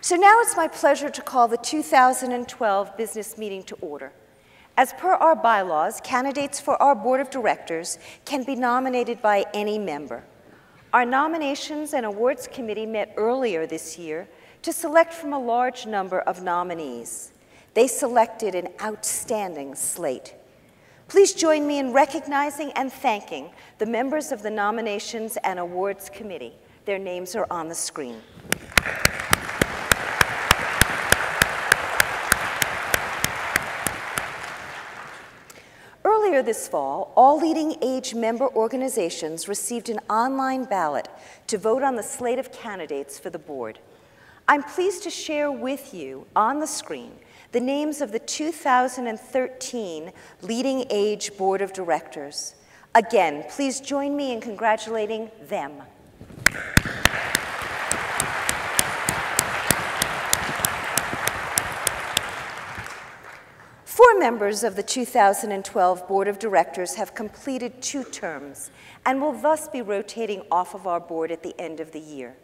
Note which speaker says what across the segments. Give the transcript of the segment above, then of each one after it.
Speaker 1: So now it's my pleasure to call the 2012 business meeting to order. As per our bylaws, candidates for our board of directors can be nominated by any member. Our nominations and awards committee met earlier this year to select from a large number of nominees. They selected an outstanding slate. Please join me in recognizing and thanking the members of the Nominations and Awards Committee. Their names are on the screen. Earlier this fall, all LeadingAge member organizations received an online ballot to vote on the slate of candidates for the board. I'm pleased to share with you on the screen the names of the 2013 LeadingAge Board of Directors. Again, please join me in congratulating them. Four members of the 2012 Board of Directors have completed 2 terms and will thus be rotating off of our board at the end of the year.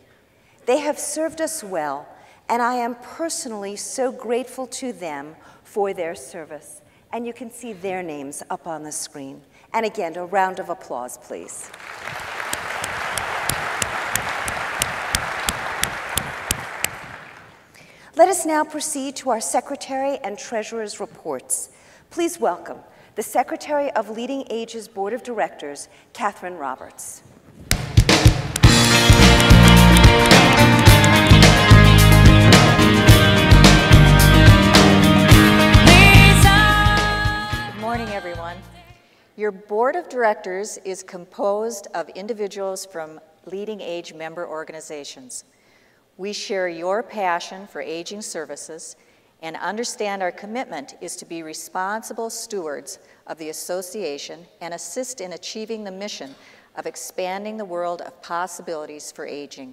Speaker 1: They have served us well, and I am personally so grateful to them for their service. And you can see their names up on the screen. And again, a round of applause, please. Let us now proceed to our Secretary and Treasurer's reports. Please welcome the Secretary of LeadingAge's Board of Directors, Catherine Roberts.
Speaker 2: Good morning, everyone. Your Board of Directors is composed of individuals from LeadingAge member organizations. We share your passion for aging services and understand our commitment is to be responsible stewards of the association and assist in achieving the mission of expanding the world of possibilities for aging.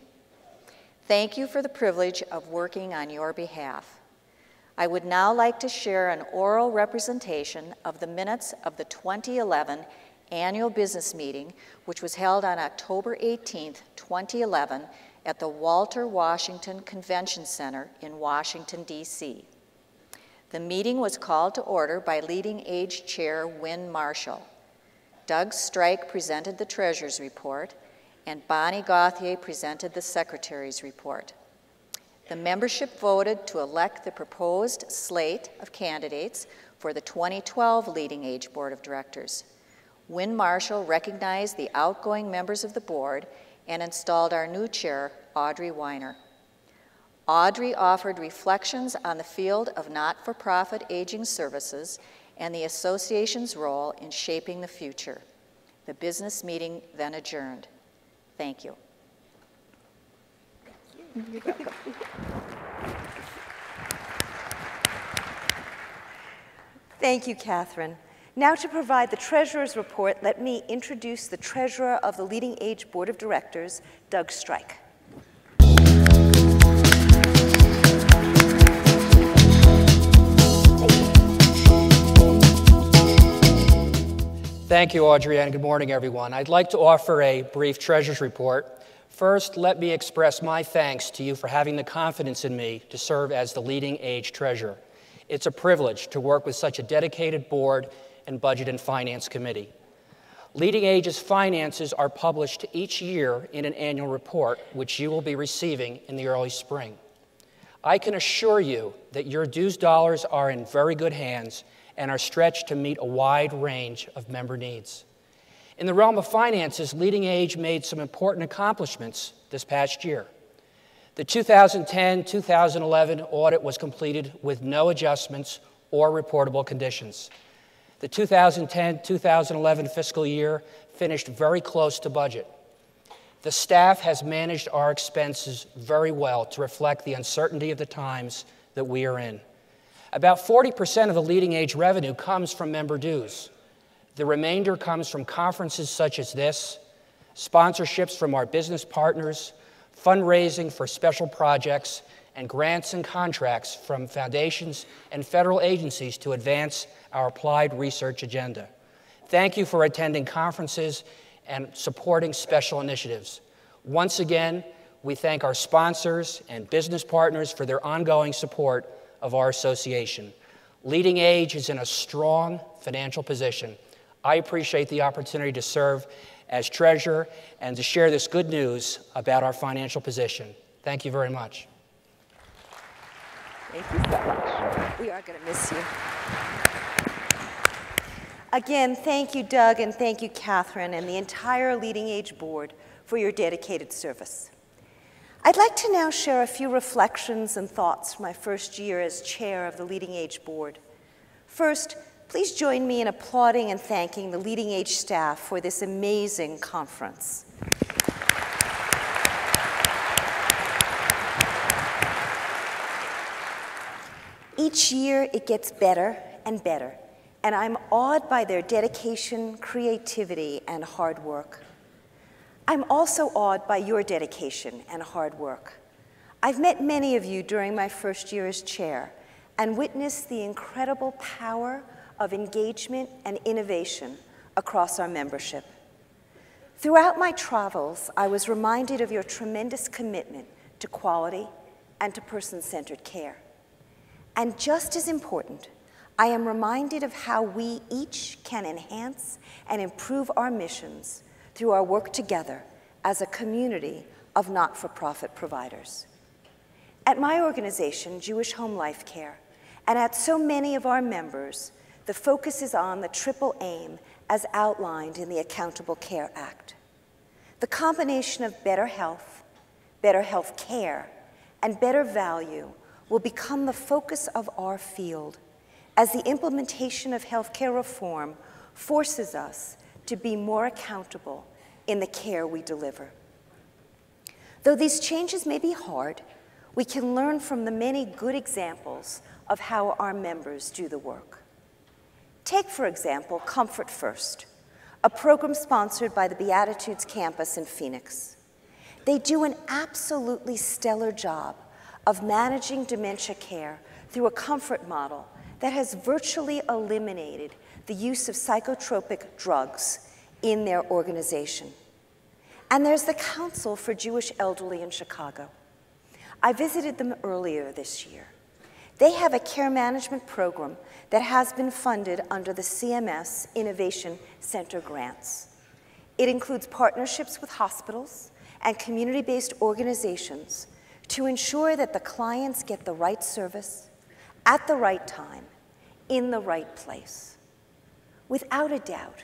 Speaker 2: Thank you for the privilege of working on your behalf. I would now like to share an oral representation of the minutes of the 2011 annual business meeting, which was held on October 18, 2011, at the Walter Washington Convention Center in Washington, D.C. The meeting was called to order by LeadingAge Chair Wynn Marshall. Doug Strike presented the Treasurer's report, and Bonnie Gauthier presented the Secretary's report. The membership voted to elect the proposed slate of candidates for the 2012 LeadingAge Board of Directors. Wynn Marshall recognized the outgoing members of the board and installed our new chair, Audrey Weiner. Audrey offered reflections on the field of not-for-profit aging services and the association's role in shaping the future. The business meeting then adjourned. Thank you.
Speaker 1: You're welcome. Thank you, Catherine. Now to provide the Treasurer's report, let me introduce the Treasurer of the LeadingAge Board of Directors, Doug Strike.
Speaker 3: Thank you, Audrey, and good morning, everyone. I'd like to offer a brief Treasurer's report. First, let me express my thanks to you for having the confidence in me to serve as the LeadingAge Treasurer. It's a privilege to work with such a dedicated board and Budget and Finance Committee. LeadingAge's finances are published each year in an annual report, which you will be receiving in the early spring. I can assure you that your dues dollars are in very good hands and are stretched to meet a wide range of member needs. In the realm of finances, LeadingAge made some important accomplishments this past year. The 2010-2011 audit was completed with no adjustments or reportable conditions. The 2010-2011 fiscal year finished very close to budget. The staff has managed our expenses very well to reflect the uncertainty of the times that we are in. About 40% of the LeadingAge revenue comes from member dues. The remainder comes from conferences such as this, sponsorships from our business partners, fundraising for special projects, and grants and contracts from foundations and federal agencies to advance our applied research agenda. Thank you for attending conferences and supporting special initiatives. Once again, We thank our sponsors and business partners for their ongoing support of our association. LeadingAge is in a strong financial position. I appreciate the opportunity to serve as treasurer and to share this good news about our financial position. Thank you very much.
Speaker 1: Thank you so much. We are going to miss you. Again, thank you, Doug, and thank you, Catherine, and the entire LeadingAge board for your dedicated service. I'd like to now share a few reflections and thoughts from my first year as chair of the LeadingAge board. First, please join me in applauding and thanking the LeadingAge staff for this amazing conference. Each year, it gets better and better, and I'm awed by their dedication, creativity, and hard work. I'm also awed by your dedication and hard work. I've met many of you during my first year as chair and witnessed the incredible power of engagement and innovation across our membership. Throughout my travels, I was reminded of your tremendous commitment to quality and to person-centered care. And just as important, I am reminded of how we each can enhance and improve our missions through our work together as a community of not-for-profit providers. At my organization, Jewish Home Life Care, and at so many of our members, the focus is on the triple aim as outlined in the Accountable Care Act. The combination of better health care, and better value will become the focus of our field as the implementation of healthcare reform forces us to be more accountable in the care we deliver. Though these changes may be hard, we can learn from the many good examples of how our members do the work. Take, for example, Comfort First, a program sponsored by the Beatitudes campus in Phoenix. They do an absolutely stellar job of managing dementia care through a comfort model that has virtually eliminated the use of psychotropic drugs in their organization. And there's the Council for Jewish Elderly in Chicago. I visited them earlier this year. They have a care management program that has been funded under the CMS Innovation Center grants. It includes partnerships with hospitals and community-based organizations to ensure that the clients get the right service at the right time, in the right place. Without a doubt,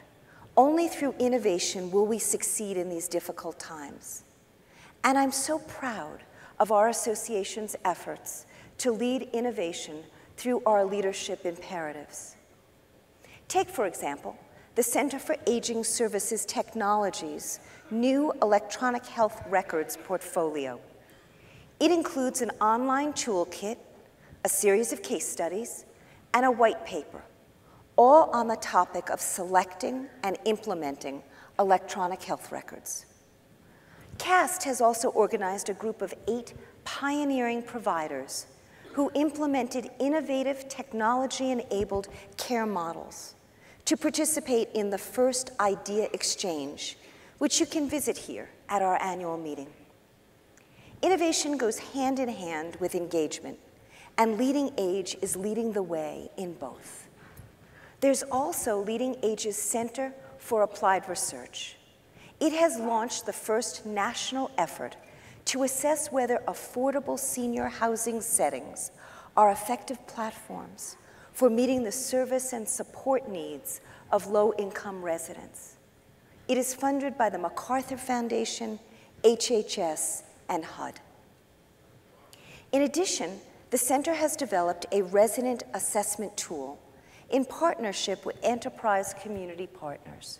Speaker 1: only through innovation will we succeed in these difficult times. And I'm so proud of our association's efforts to lead innovation through our leadership imperatives. Take, for example, the Center for Aging Services Technology's new electronic health records portfolio. It includes an online toolkit, a series of case studies, and a white paper, all on the topic of selecting and implementing electronic health records. CAST has also organized a group of 8 pioneering providers who implemented innovative technology-enabled care models to participate in the first idea exchange, which you can visit here at our annual meeting. Innovation goes hand in hand with engagement, and LeadingAge is leading the way in both. There's also LeadingAge's Center for Applied Research. It has launched the first national effort to assess whether affordable senior housing settings are effective platforms for meeting the service and support needs of low-income residents. It is funded by the MacArthur Foundation, HHS, and HUD. In addition, the center has developed a resident assessment tool in partnership with enterprise community partners.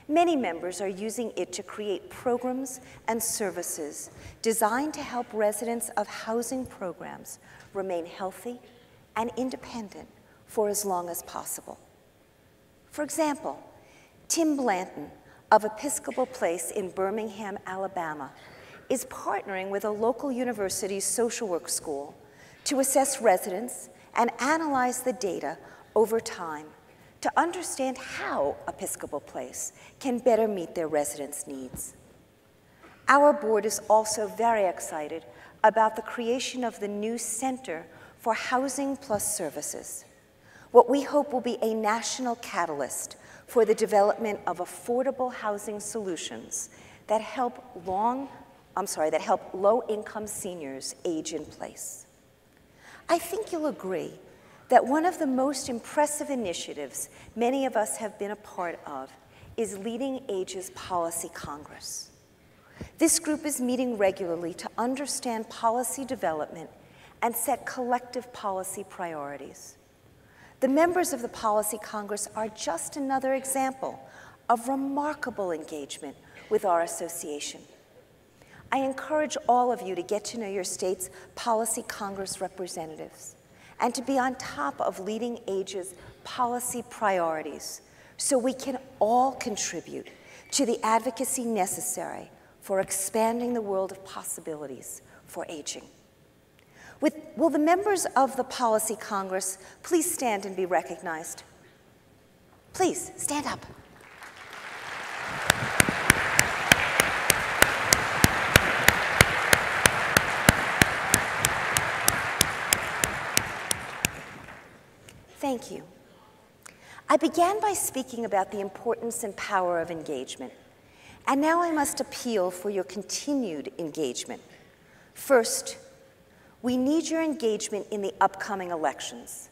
Speaker 1: Many members are using it to create programs and services designed to help residents of housing programs remain healthy and independent for as long as possible. For example, Tim Blanton of Episcopal Place in Birmingham, Alabama, is partnering with a local university's social work school to assess residents and analyze the data over time to understand how Episcopal Place can better meet their residents' needs. Our board is also very excited about the creation of the new Center for Housing Plus Services, what we hope will be a national catalyst for the development of affordable housing solutions that help low-income seniors age in place. I think you'll agree that one of the most impressive initiatives many of us have been a part of is LeadingAge's Policy Congress. This group is meeting regularly to understand policy development and set collective policy priorities. The members of the Policy Congress are just another example of remarkable engagement with our association. I encourage all of you to get to know your state's Policy Congress representatives and to be on top of LeadingAge's policy priorities so we can all contribute to the advocacy necessary for expanding the world of possibilities for aging. Will the members of the Policy Congress please stand and be recognized? Please, stand up. Thank you. I began by speaking about the importance and power of engagement, and now I must appeal for your continued engagement. First, we need your engagement in the upcoming elections.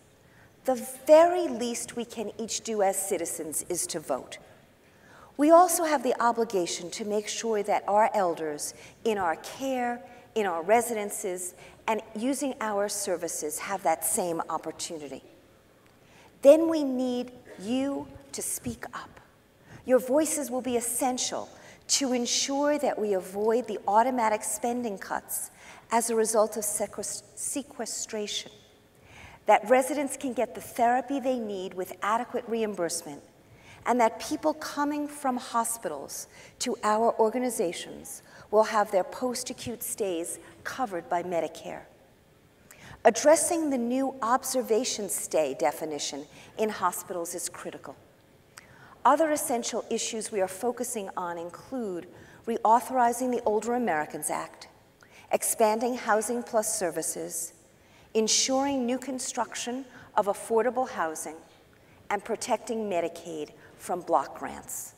Speaker 1: The very least we can each do as citizens is to vote. We also have the obligation to make sure that our elders in our care, in our residences, and using our services have that same opportunity. Then we need you to speak up. Your voices will be essential to ensure that we avoid the automatic spending cuts as a result of sequestration, that residents can get the therapy they need with adequate reimbursement, and that people coming from hospitals to our organizations will have their post-acute stays covered by Medicare. Addressing the new observation stay definition in hospitals is critical. Other essential issues we are focusing on include reauthorizing the Older Americans Act, expanding Housing Plus services, ensuring new construction of affordable housing, and protecting Medicaid from block grants.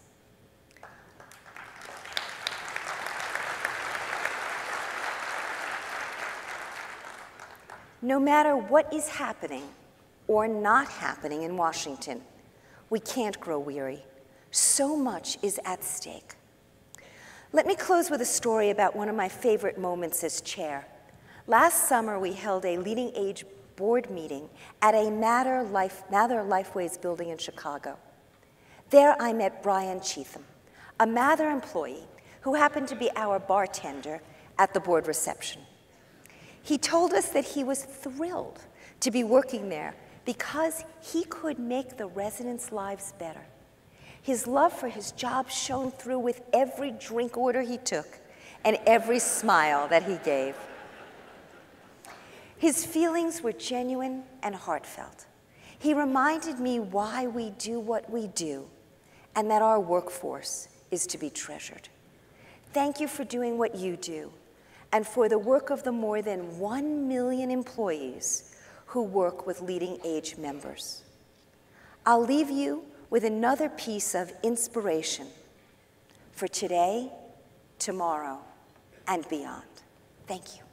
Speaker 1: No matter what is happening or not happening in Washington, we can't grow weary. So much is at stake. Let me close with a story about one of my favorite moments as chair. Last summer, we held a LeadingAge board meeting at a Mather Lifeways building in Chicago. There I met Brian Cheatham, a Mather employee who happened to be our bartender at the board reception. He told us that he was thrilled to be working there because he could make the residents' lives better. His love for his job shone through with every drink order he took and every smile that he gave. His feelings were genuine and heartfelt. He reminded me why we do what we do and that our workforce is to be treasured. Thank you for doing what you do and for the work of the more than 1 million employees who work with LeadingAge members. I'll leave you with another piece of inspiration for today, tomorrow, and beyond. Thank you.